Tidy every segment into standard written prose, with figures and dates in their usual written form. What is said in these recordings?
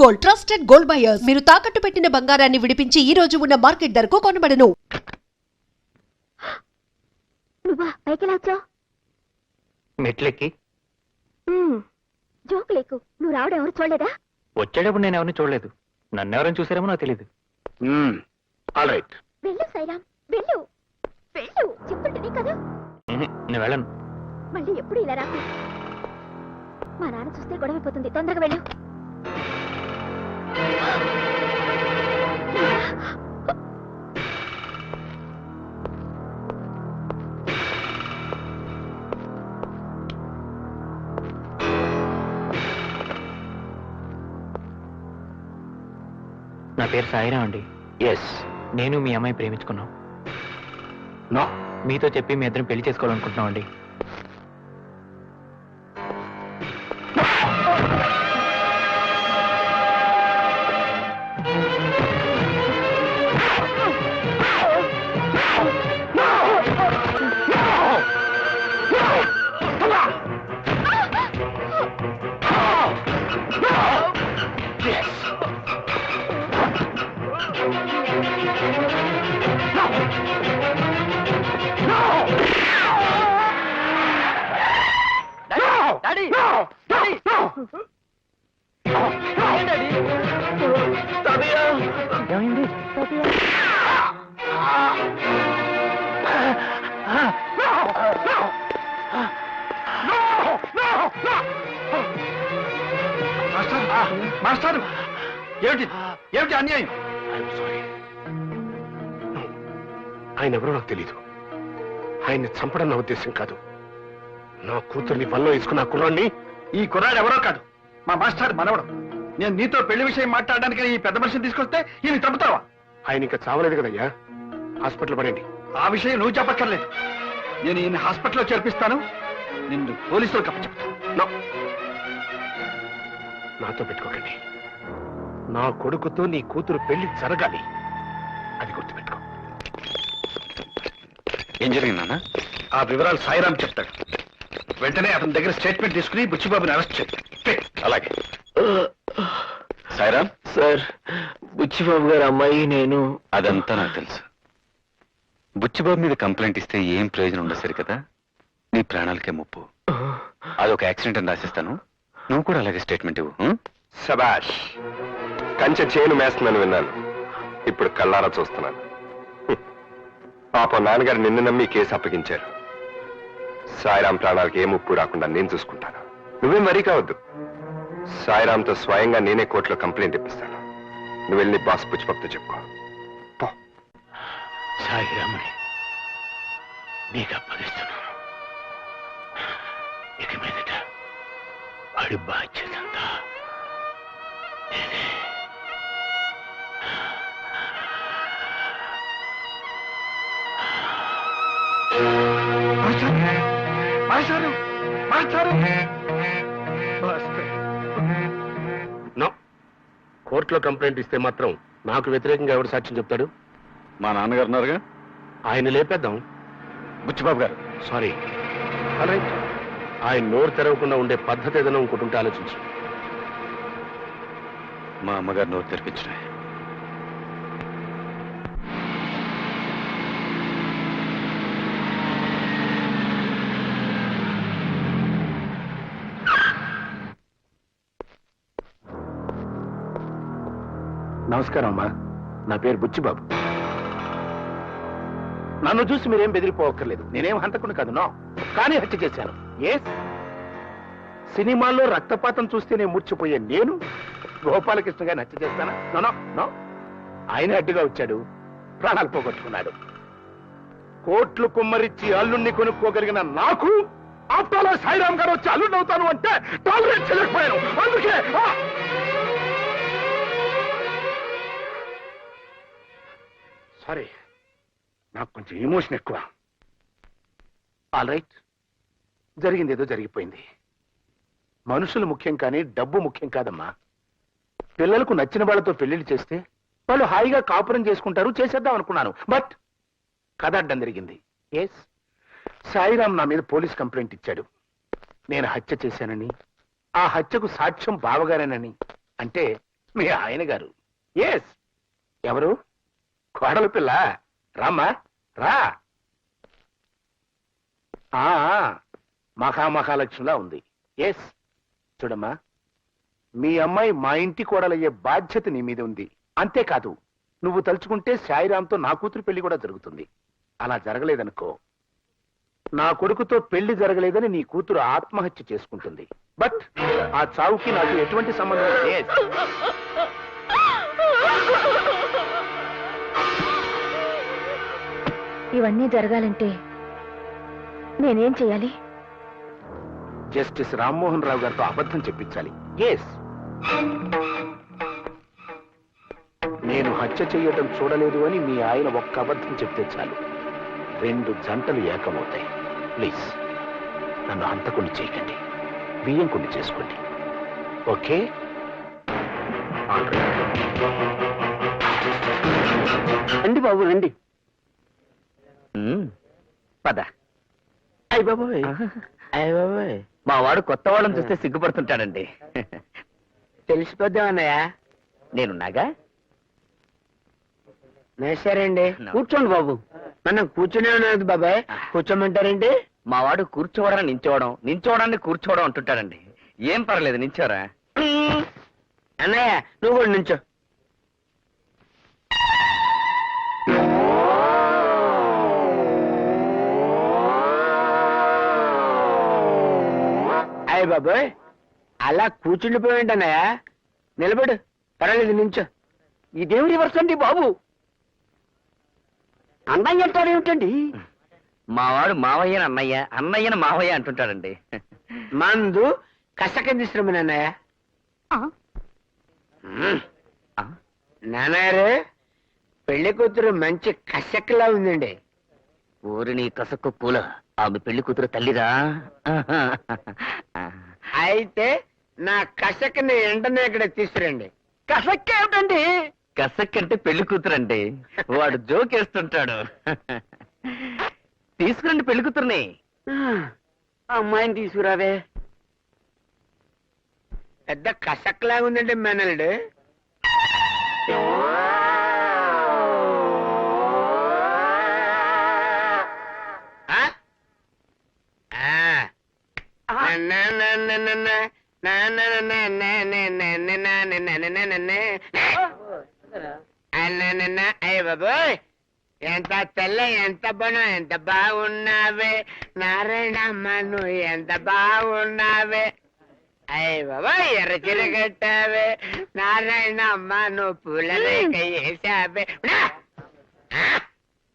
Gold, trusted gold buyers. మీరు తాకట్టు పెట్టిన బంగారాన్ని విడిపించి ఈ రోజు ఉన్న మార్కెట్ ధరకు కొనబడను. నువ్వా పైకి వచ్చావు? మెట్లెక్కి జోక్ లేకు. నువ్వు రావడం ఎవరు చూడలేదా? వచ్చేటప్పుడు నేను ఎవరిని చూడలేదు. నన్ను ఎవరైనా చూసారేమో నాకు తెలియదు. All right. వెళ్ళు సైరామ్, వెళ్ళు వెళ్ళు. చెప్తుంటేనే కదా. నేను వెళ్ళను. మళ్ళీ ఎప్పుడు ఇలా రాకు. మా నాన్న చూస్తే గొడవైపోతుంది. తొందరగా వెళ్ళు. నా పేరు సాయిరా అండి. ఎస్. నేను మీ అమ్మాయి ప్రేమించుకున్నాం. నో. మీతో చెప్పి మీ ఇద్దరం పెళ్లి చేసుకోవాలనుకుంటున్నాం అండి. ఏమైంది? మాస్టర్, ఏమిటి ఏమిటి అన్యాయం? ఆయన ఎవరో నాకు తెలీదు. ఆయన్ని చంపడం నా ఉద్దేశం కాదు. నా కూతుర్ని వల్ల వేసుకున్న కుర్రాన్ని. ఈ కుర్రాడు ఎవరో కాదు, మా మాస్టర్ మనవడం. నేను నీతో పెళ్లి విషయం మాట్లాడడానికి ఈ పెద్ద మనిషిని తీసుకొస్తే ఈయన చంపుతావా? ఆయన ఇంకా చావలేదు కదయ్యా. హాస్పిటల్ పడండి. ఆ విషయం నువ్వు చెప్పక్కర్లేదు. నేను ఈయన హాస్పిటల్లో చేర్పిస్తాను. నిన్ను పోలీసులకు అప్పచెప్తాను. నాతో పెట్టుకోకండి. నా కొడుకుతో నీ కూతురు పెళ్లి జరగాలి. అది గుర్తుపెట్టుకో. ఏం జరిగిందన్నా? ఆ వివరాలు సాయిరాం చెప్తాడు. వెంటనే అతని దగ్గర స్టేట్మెంట్ తీసుకుని బుచ్చిబాబుని అరెస్ట్ చేయి. అలాగే. సాయిరాం సార్, బుచ్చిబాబు గారు అమ్మాయి నేను. అదంతా నాకు తెలుసు. బుచ్చిబాబు మీద కంప్లైంట్ ఇస్తే ఏం ప్రయోజనం ఉండదు సరి కదా. నీ ప్రాణాలకే ముప్పు. అదొక యాక్సిడెంట్ అని రాసిస్తాను. నువ్వు కూడా అలాగే స్టేట్మెంట్ ఇవ్వు. శబాష్. కంచె చేను మేస్తున్నాను విన్నాను. ఇప్పుడు కళ్ళారా చూస్తున్నాను. పాపం నాన్నగారు నిన్ను నమ్మి కేసు అప్పగించారు. సాయిరాం ప్రాణాలకి ఏ ముప్పు రాకుండా నేను చూసుకుంటాను. నువ్వేం మరీ కావద్దు. సాయిరాంతో స్వయంగా నేనే కోర్టులో కంప్లైంట్ ఇప్పిస్తాను. నువ్వు వెళ్ళి బాస్ పుచ్చిపప్పుతో చెప్పుకో. సాయిరామని నీకు అప్పగిస్తున్నాను. ఇక మీదట వాడి బాధ్యత అంతా నేనే. కోర్టులో కంప్లైంట్ ఇస్తే మాత్రం నాకు వ్యతిరేకంగా ఎవరు సాక్ష్యం చెప్తాడు? మా నాన్నగారు ఉన్నారుగా, ఆయన లేపేద్దాం. బుచ్చిబాబు గారు. సారీ. రైట్. ఆయన నోరు తెరవకుండా ఉండే పద్ధతి ఏదైనా ఇంకోటి ఆలోచించు. మా అమ్మగారు నోరు తెరిపించడే. నమస్కారం అమ్మా. నా పేరు బుచ్చిబాబు. నన్ను చూసి మీరేం బెదిరిపోవక్కర్లేదు. నేనేం హంతకుని కాదు. నో. కానీ హత్య చేశాను. ఎస్. సినిమాల్లో రక్తపాతం చూస్తేనే మూర్చిపోయే నేను గోపాలకృష్ణ గారిని హత్య చేస్తానా? No no. ఆయన అడ్డుగా వచ్చాడు, ప్రాణాలు పోగొట్టుకున్నాడు. కోట్లు కుమ్మరిచ్చి అల్లుణ్ణి కొనుక్కోగలిగిన నాకు ఆప్తాలో సాయిరాం గారు వచ్చి అల్లుణ్ణి అవుతాను అంటే టాలరేట్ చేయలేకపోయాను. అందుకే సారీ, నాకు కొంచెం ఎమోషన్ ఎక్కువ. All right. జరిగింది ఏదో జరిగిపోయింది. మనుషులు ముఖ్యం కానీ డబ్బు ముఖ్యం కాదమ్మా. పిల్లలకు నచ్చిన వాళ్ళతో పెళ్లిళ్ళు చేస్తే వాళ్ళు హాయిగా కాపురం చేసుకుంటారు. చేసేద్దాం అనుకున్నాను. బట్ కథ అడ్డం జరిగింది. ఎస్, సాయిరాం నా మీద పోలీస్ కంప్లైంట్ ఇచ్చాడు. నేను హత్య చేశానని, ఆ హత్యకు సాక్ష్యం బావగారేనని. అంటే మీ ఆయన గారు. ఎస్. ఎవరు? కోడలు పిల్ల. రామ్మా రా. ఆ, మహాలక్ష్మిలా ఉంది. ఎస్. చూడమ్మా, మీ అమ్మాయి మా ఇంటి కోడలయ్యే బాధ్యత నీ మీద ఉంది. అంతేకాదు, నువ్వు తలుచుకుంటే సాయిరాంతో నా కూతురు పెళ్లి కూడా జరుగుతుంది. అలా జరగలేదనుకో, నా కొడుకుతో పెళ్లి జరగలేదని నీ కూతురు ఆత్మహత్య చేసుకుంటుంది. బట్ ఆ చావుకి నాకు ఎటువంటి సంబంధం లేదు. ఇవన్నీ జరగాలంటే నేనేం చేయాలి? జస్టిస్ రామ్మోహన్ రావు గారితో అబద్ధం చెప్పించాలి. ఎస్. నేను హత్య చేయటం చూడలేదు అని మీ ఆయన ఒక్క అబద్ధం చెప్తే చాలు, 2 జంటలు ఏకమవుతాయి. ప్లీజ్ నన్ను హంతకుని చేయకండి, బియ్యం కొన్ని చేసుకోండి. ఓకే? రండి బాబు రండి. పద. అయ్య బాబోయ్, అయ్య బాబోయ్, మా వాడు కొత్త వాళ్ళని చూస్తే సిగ్గుపడుతుంటాడండి. తెలిసిపోద్దామన్నయ్య. నేనున్నాగా. నేసారండి. కూర్చోండి బాబు. నన్ను కూర్చునే ఉన్నది బాబాయ్, కూర్చోమంటారండి? మా వాడు కూర్చోవడం నించోవడాన్ని కూర్చోవడం అంటుంటాడండి. ఏం పర్లేదు, నించోరా. అన్నయ్య నువ్వు కూడా నుంచో. అయ్య బాబాయ్, అలా కూర్చుండిపోయింది అన్నయ్య. నిలబడు, పర్వాలేదు, నుంచో. ఈ దేవుడి వర్షం అండి బాబు. అన్నయ్య అంటారేమిటండి? మా వాడు మావయ్యని అన్నయ్య, అన్నయ్యని మావయ్య అంటుంటాడండి. మందు కసక తీసుకురమని అన్నయ్య. నాన్నగారు, పెళ్లి కూతురు మంచి కసక్లా ఉందండి. ఊరిని కసక్కు పూల, ఆమె పెళ్లి కూతురు తల్లిరా. అయితే నా కసక్ని వెంటనే ఇక్కడ తీసుకురండి. కసక్ ఏమిటండి? కసక్ అంటే పెళ్లి కూతురండి. వాడు జోకేస్తుంటాడు. తీసుకురండి పెళ్లి కూతుర్ని. అమ్మాయిని తీసుకురావే. పెద్ద కసక్ లాగా ఉందండి మేనల్డ్. అయ్య బాబోయ్, ఎంత తెల్ల, ఎంత బనం, ఎంత బాగున్నావే నారాయణమ్మ, నువ్వు ఎంత బాగున్నావే. అయ్య బాబోయ్, ఎర్ర చీర కట్టావే నారాయణమ్మ, నువ్వు పూల రేఖ వేసావే.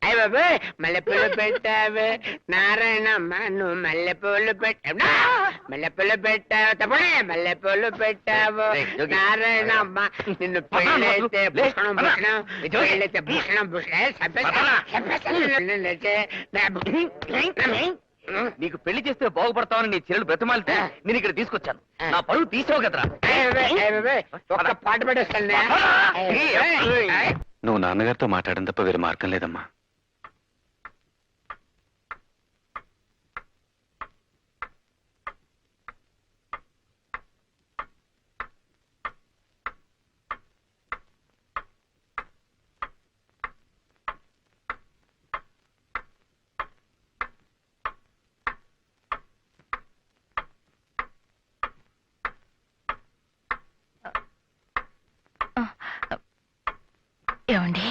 అయ్య బాబోయ్, మల్లెపూలు పెట్టావే నారాయణమ్మ, నువ్వు మల్లెపూలు పెట్టావు. మల్లెపూలు పెట్టావు తప్పుడే, మల్లెపూలు పెట్టావు నారాయణమ్మ. నిన్ను పెళ్ళైతే భూషణం భూషణం, పెళ్ళైతే భూషణం నీకు పెళ్లి చేస్తే బాగుపడతావని నీ చెల్లెలు బ్రతమాలితే నేను ఇక్కడ తీసుకొచ్చాను. నా పరువు తీసావు కదరా. ఒక్క పాట పెట్టేస్తాను. నువ్వు నాన్నగారితో మాట్లాడడం తప్ప వేరే మార్గం లేదమ్మా. ఏమండి,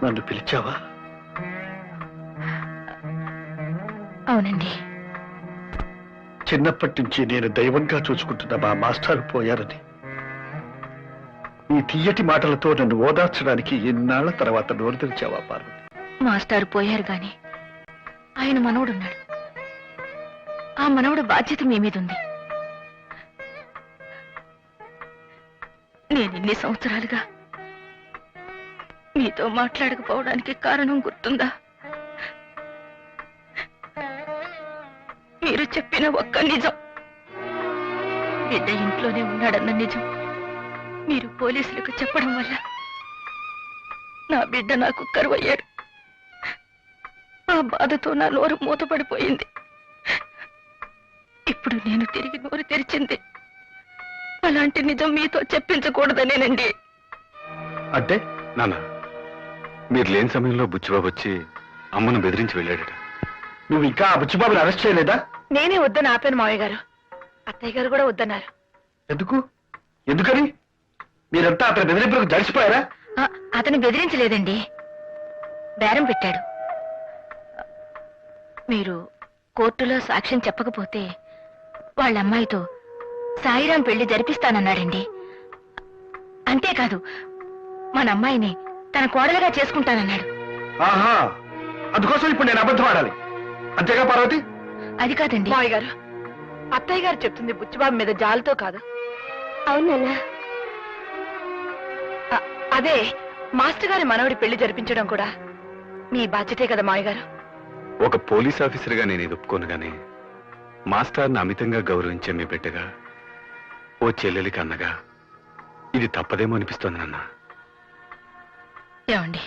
నన్ను పిలిచావా? అవునండి. చిన్నప్పటి నుంచి నేను దైవంగా చూసుకుంటున్న మా మాస్టర్ పోయారని నీ తీయటి మాటలతో నన్ను ఓదార్చడానికి ఎన్నాళ్ల తర్వాత నోరు తెరిచావా పార్వతి? మాస్టారు పోయారు గాని ఆయన మనవడున్నాడు. ఆ మనవడు బాధ్యత మీ మీద ఉంది. నేను ఇన్ని సంవత్సరాలుగా మీతో మాట్లాడకపోవడానికి కారణం గుర్తుందా? మీరు చెప్పిన ఒక్క నిజం, బిడ్డ ఇంట్లోనే ఉన్నాడన్న నిజం మీరు పోలీసులకు చెప్పడం వల్ల నా బిడ్డ నాకు కరువయ్యాడు. ఆ బాధతో నా నోరు మూతపడిపోయింది. ఇప్పుడు నేను తిరిగి నోరు తెరిచింది అలాంటి నిజం మీతో చెప్పించకూడదనేనండి. అంటే నాన్న, మీరు లేని సమయంలో బుచ్చిబాబు వచ్చి అమ్మను బెదిరించి వెళ్ళాడట. నువ్వు ఇంకా ఆ బుచ్చిబాబుని అరెస్ట్ చేయలేదా? నేనే వద్దని ఆపాను మావయ్య గారు. అత్తయ్య గారు కూడా వద్దన్నారు. ఎందుకని? మీరంతా అతని బెదిరింపులకు జడిసిపోయారా? అతను బెదిరించలేదండి, బేరం పెట్టాడు. మీరు కోర్టులో సాక్ష్యం చెప్పకపోతే వాళ్ళ అమ్మాయితో సాయిరాం పెళ్లి జరిపిస్తానన్నాడండి. అంతేకాదు, మన అమ్మాయిని తన కోడలుగా చేసుకుంటానన్నాడు. ఆహా, అందుకోసం ఇప్పుడు నేను అబద్ధం ఆడాలి అంతేగా పార్వతి? అది కాదండి మావయ్య గారు, అత్తయ్య గారు చెప్తుంది బుచ్చిబాబు మీద జాలితో కాదు. అవునన్నా, అదే మాస్టర్ గారి మనవడి పెళ్లి జరిపించడం కూడా మీ బాధ్యతే కదా మావయ్య గారు. ఒక పోలీస్ ఆఫీసర్గా నేను ఇది ఒప్పుకోను గానీ, మాస్టర్ని అమితంగా గౌరవించే మీ బిడ్డగా, ఓ చెల్లెలికి అన్నగా ఇది తప్పదేమో అనిపిస్తోంది నాన్న. ఏమండి,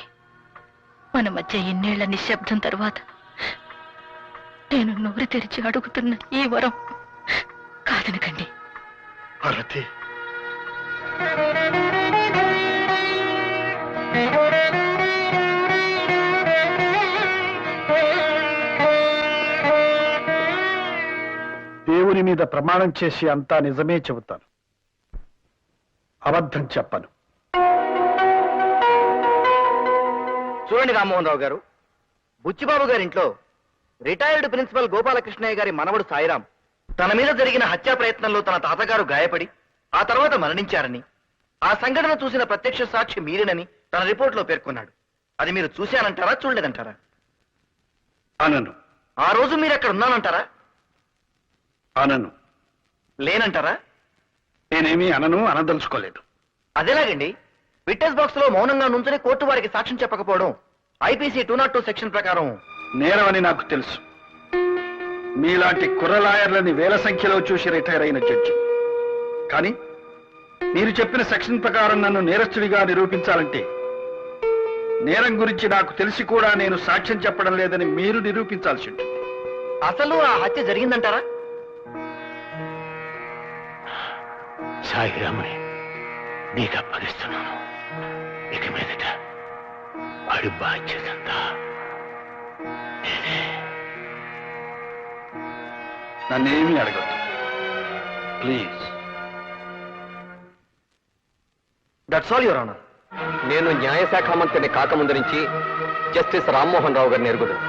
మన మధ్య ఎన్నేళ్ల నిశ్శబ్దం తర్వాత నేను నోరు తెరిచి అడుగుతున్న ఈ వరం కాదనకండి. పార్వతి, దేవుని మీద ప్రమాణం చేసి అంతా నిజమే చెబుతాను, అబద్ధం చెప్పను. చూడండి రామ్మోహన్ రావు గారు, బుచ్చిబాబు గారింట్లో రిటైర్డ్ ప్రిన్సిపల్ గోపాలకృష్ణయ్య గారి మనవడు సాయిరాం తన మీద జరిగిన హత్యా ప్రయత్నంలో తన తాతగారు గాయపడి ఆ తర్వాత మరణించారని, ఆ సంఘటన చూసిన ప్రత్యక్ష సాక్షి మీరేనని తన రిపోర్ట్లో పేర్కొన్నాడు. అది మీరు చూశానంటారా, చూడలేదంటారా? అనను. ఆ రోజు మీరు అక్కడ ఉన్నానంటారా? అనను. లేనంటారా? నేనేమీ అనదలుచుకోలేదు. అదేలాగండి, విట్నెస్ బాక్స్ లో మౌనంగా నుంచుని కోర్టు వారికి సాక్ష్యం చెప్పకపోవడం ఐపీసీ 202 సెక్షన్ ప్రకారం నేరమని నాకు తెలుసు. మీలాంటి కుర్ర లాయర్లని వేల సంఖ్యలో చూసి రిటైర్ అయిన జడ్జి. కానీ మీరు చెప్పిన సెక్షన్ ప్రకారం నన్ను నేరస్తుడిగా నిరూపించాలంటే నేరం గురించి నాకు తెలిసి కూడా నేను సాక్ష్యం చెప్పడం లేదని మీరు నిరూపించాల్సి ఉంటుంది. అసలు ఆ హత్య జరిగిందంటారా? సాయిరామని నీకు అప్పగిస్తున్నాను. ఇక మీదట వాడి బాధ్యతంతా నన్నేమీ అడగద్దు please. That's all your honour. నేను న్యాయశాఖ మంత్రిని కాకముందు నుంచి జస్టిస్ రామ్మోహన్ రావు గారిని ఎరుగుదును.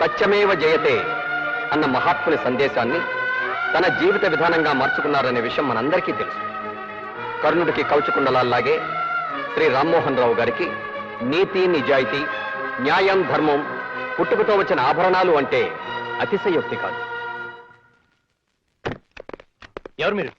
సత్యమేవ జయతే అన్న మహాత్ముని సందేశాన్ని తన జీవిత విధానంగా మార్చుకున్నారనే విషయం మనందరికీ తెలుసు. కర్ణుడికి కౌచుకుండలాగే శ్రీ రామ్మోహన్ రావు గారికి నీతి, నిజాయితీ, న్యాయం, ధర్మం పుట్టుకతో వచ్చిన ఆభరణాలు అంటే అతిశయోక్తి కాదు. ఎవరు మీరు?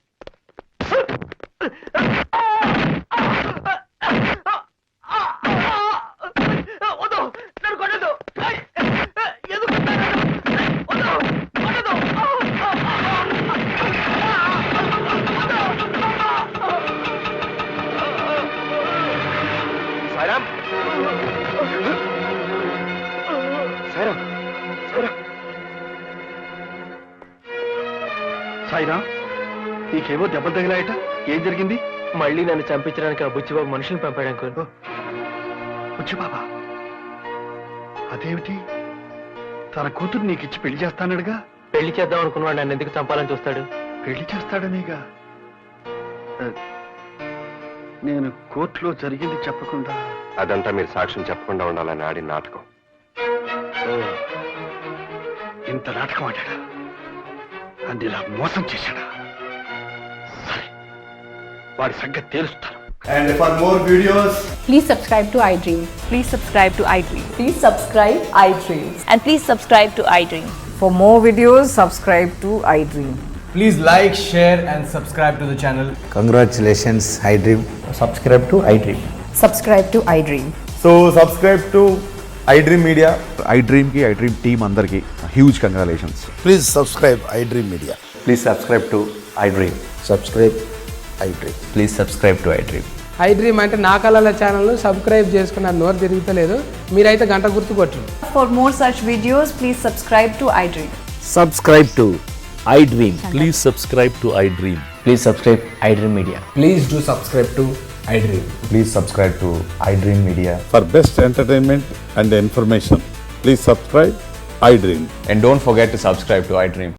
సాయిరామ్, సాయిరామ్, సాయిరామ్, నీకేవో దెబ్బలు తగిలాయట. ఏం జరిగింది? మళ్ళీ నన్ను చంపించడానికి ఆ బుచ్చిబాబు మనుషులను పంపాడు అంకుల్. బుచ్చిబాబా, అదేమిటి? తన కూతురు నీకిచ్చి పెళ్లి చేస్తానడుగా. పెళ్లి చేద్దాం అనుకున్నాడు, నన్ను ఎందుకు చంపాలని చూస్తాడు? పెళ్లి చేస్తాడనేగా. నేను కోర్టులో జరిగింది చెప్పకుండా. అదంతా మీరు సాక్ష్యం చెప్పకుండా ఉండాలని ఆడిన నాటకం. ఇంత నాటకం ఆడాడా? అన్ని ఇలా మోసం చేశాడా? సరే, వాడి సంగతి తేలుస్తాను. And for more videos, Please subscribe to iDream. Please subscribe to iDream. Please subscribe iDream. And please subscribe to iDream. For more videos, subscribe to iDream. please like, share and subscribe to the channel. Congratulations, iDream. Subscribe to iDream. Subscribe to iDream. So subscribe to iDream Media. iDream की iDream team अंदर की huge congratulations. Please subscribe iDream media. Please subscribe to iDream. Subscribe iDream. Please subscribe to iDream. iDream అంటే నా కళల channel subscribe చేసుకున్న నోరు తిరుగుతలేదు, మీరైతే గంట గుర్తు కొట్టండి. For more such videos, please subscribe to iDream. Subscribe to iDream. Please subscribe to iDream. Please subscribe iDream media. Please do subscribe to iDream. Please subscribe to iDream Media. For best entertainment and information, please subscribe iDream. And don't forget to subscribe to iDream.